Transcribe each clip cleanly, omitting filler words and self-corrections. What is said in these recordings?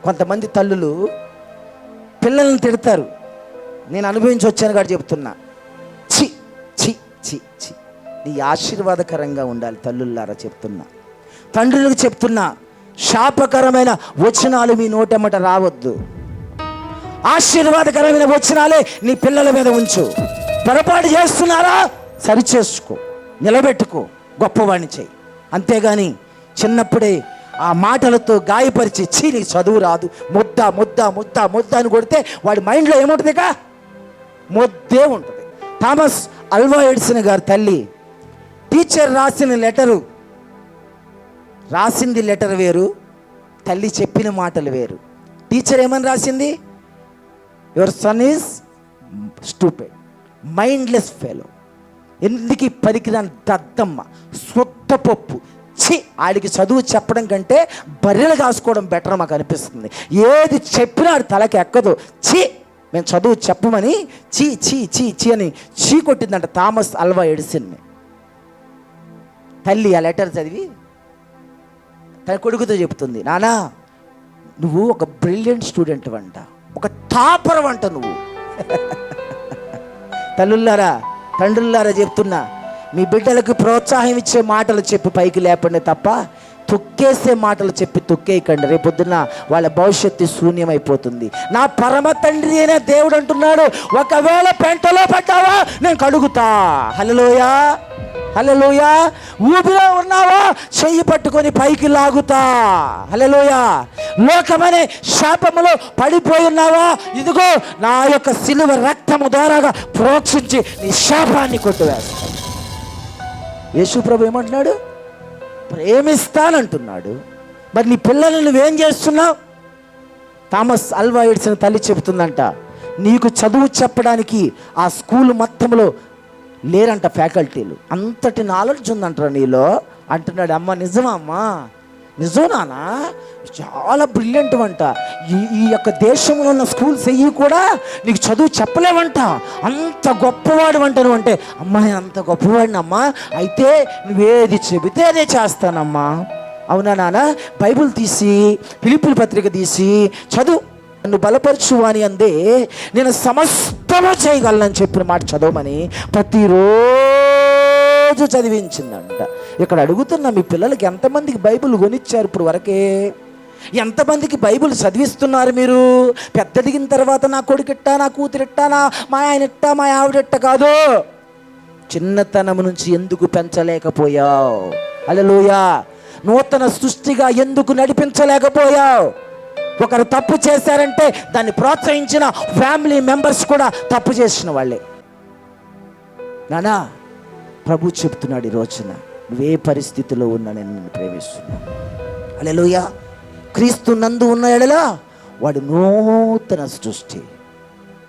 కొంతమంది తల్లులు పిల్లల్ని తిడతారు. నేను అనుభవించి వచ్చాను కాబట్టి చెప్తున్నా. చి చి చి చి నీ ఆశీర్వాదకరంగా ఉండాలి తల్లుల్లారా చెప్తున్నా. తండ్రులకు చెప్తున్నా, శాపకరమైన వచనాలు మీ నోటెమ్మట రావద్దు. ఆశీర్వాదకరమైన వచనాలే నీ పిల్లల మీద ఉంచు. పొరపాటు చేస్తున్నారా, సరిచేసుకో, నిలబెట్టుకో, గొప్పవాణ్ణి చెయ్యి. అంతేగాని చిన్నప్పుడే ఆ మాటలతో గాయపరిచి చీ నీకు చదువు రాదు, ముద్ద ముద్ద ముద్ద ముద్ద అని కొడితే వాడి మైండ్లో ఏముంటుంది? ముద్దే ఉంటుంది. థామస్ అల్వా ఎడిసన్ గారి తల్లి టీచర్ రాసింది లెటర్ వేరు, తల్లి చెప్పిన మాటలు వేరు. టీచర్ ఏమని రాసింది? Your son is stupid, mindless fellow, ఎందుకు పనికిరాని దద్దమ్మ, సొత్తపప్పు, చి ఆడికి చదువు చెప్పడం కంటే బర్రెలు కాసుకోవడం బెటర్ మాకు అనిపిస్తుంది. ఏది చెప్పినా ఆడి తలకి ఎక్కదు. చి మేము చదువు చెప్పమని చీ చీ చీ చీ అని చీ కొట్టిందంట థామస్ అల్వా ఎడిసన్ని. తల్లి ఆ లెటర్ చదివి తన కొడుకుతో చెప్తుంది, నానా నువ్వు ఒక బ్రిలియంట్ స్టూడెంట్ వంట, ఒక టాపర్ వంట నువ్వు. తల్లుల్లారా తండ్రుల్లారా చెప్తున్నా, మీ బిడ్డలకు ప్రోత్సాహం ఇచ్చే మాటలు చెప్పి పైకి లేపండి తప్ప తొక్కేసే మాటలు చెప్పి తొక్కేయకండి. రేపొద్దున వాళ్ళ భవిష్యత్తు శూన్యమైపోతుంది. నా పరమ తండ్రి అనే దేవుడు అంటున్నాడు, ఒకవేళ పెంటలో పడ్డావా నేను కడుగుతా. హల్లెలూయా హల్లెలూయా. ఊపిలో ఉన్నావా చెయ్యి పట్టుకొని పైకి లాగుతా. హల్లెలూయా. లోకమనే శాపములో పడిపోయి ఉన్నావా, ఇదిగో నా యొక్క సిలువ రక్తము ద్వారాగా ప్రోక్షించి నీ శాపాన్ని కొట్టివేస్తా. యేసు ప్రభు ఏమంటున్నాడు? ప్రేమిస్తానంటున్నాడు. మరి నీ పిల్లలు నువ్వేం చేస్తున్నావు? థామస్ అల్వా ఎడిసన్ తల్లి చెబుతుందంట, నీకు చదువు చెప్పడానికి ఆ స్కూల్ మొత్తంలో లేరంట ఫ్యాకల్టీలు, అంతటి నాలెడ్జ్ ఉందంటారా నీలో అంటున్నాడు. అమ్మ నిజమా అమ్మా? నిజం నానా, చాలా బ్రిలియంట్ అంట. ఈ యొక్క దేశంలో ఉన్న స్కూల్స్ అయ్యి కూడా నీకు చదువు చెప్పలేవంట, అంత గొప్పవాడు అంటాను. అంటే అమ్మాయి అంత గొప్పవాడిని అమ్మా, అయితే నువ్వేది చెబితే అదే చేస్తానమ్మా. అవునా నాన్న? బైబిల్ తీసి ఫిలిప్పీల పత్రిక తీసి చదువు, నన్ను బలపరచు అని అందే నేను సమస్తము చేయగలనని చెప్పిన మాట చదవమని ప్రతిరోజు చదివించిందంట. ఇక్కడ అడుగుతున్నా, మీ పిల్లలకి ఎంతమందికి బైబిల్ కొనిచ్చారు ఇప్పుడు వరకే? ఎంతమందికి బైబిల్ చదివిస్తున్నారు మీరు? పెద్దదిగిన తర్వాత నా కొడుకిట్టా, నా కూతురిట్టా, మా ఆయనట్టా, మా ఆవిడెట్ట కాదు, చిన్నతనం నుంచి ఎందుకు పెంచలేకపోయావు? హల్లెలూయా. నూతన సృష్టిగా ఎందుకు నడిపించలేకపోయావు? ఒకరు తప్పు చేశారంటే దాన్ని ప్రోత్సహించిన ఫ్యామిలీ మెంబర్స్ కూడా తప్పు చేసిన వాళ్ళే. నానా ప్రభు చెప్తున్నాడు ఈ రోజున, నువ్వే పరిస్థితిలో ఉన్నా నేను నిన్ను ప్రేమిస్తున్నా. హల్లెలూయా. క్రీస్తు నందు ఉన్న ఎడల వాడు నూతన సృష్టి.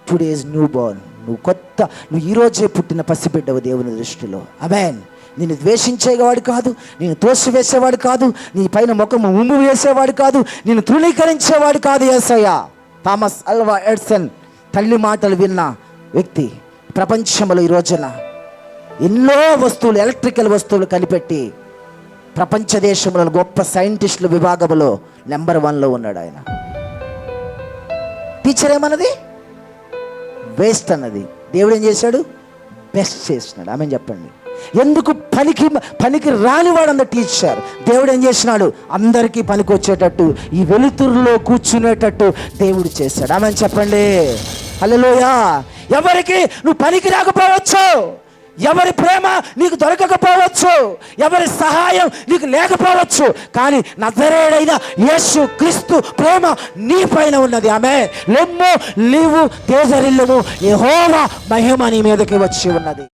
Today is new Born. నువ్వు ఈరోజే పుట్టిన పసిబిడ్డవు దేవుని దృష్టిలో. ఆమేన్. నిన్ను ద్వేషించేవాడు కాదు, నేను తోసివేసేవాడు కాదు, నీ పైన ముఖము ఉమ్ము వేసేవాడు కాదు, నేను తృణీకరించేవాడు కాదు యేసయ్య. థామస్ అల్వా ఎడిసన్ తల్లి మాటలు విన్న వ్యక్తి ప్రపంచంలో ఈ రోజున ఎన్నో వస్తువులు, ఎలక్ట్రికల్ వస్తువులు కనిపెట్టి ప్రపంచ దేశంలో గొప్ప సైంటిస్టుల విభాగంలో నెంబర్ 1లో ఉన్నాడు ఆయన. టీచర్ ఏమన్నది? వేస్ట్ అన్నది. దేవుడు ఏం చేశాడు? బెస్ట్ చేసినాడు. ఆమె చెప్పండి. ఎందుకు పనికి రానివాడు అన్న టీచర్ దేవుడు ఏం చేసినాడు? అందరికీ పనికి వచ్చేటట్టు, ఈ వెలుతురులో కూర్చునేటట్టు దేవుడు చేశాడు. ఆమె చెప్పండి. హల్లెలూయా. ఎవరికి నువ్వు పనికి రాకపోవచ్చు, ఎవరి ప్రేమ నీకు దొరకకపోవచ్చు, ఎవరి సహాయం నీకు లేకపోవచ్చు, కానీ నజరేయుడైన యేసు క్రీస్తు ప్రేమ నీ పైన ఉన్నది. ఆమె లెమ్ము నీవు తేజరిల్లుము, యెహోవా మహిమ నీ మీదకి వచ్చి ఉన్నది.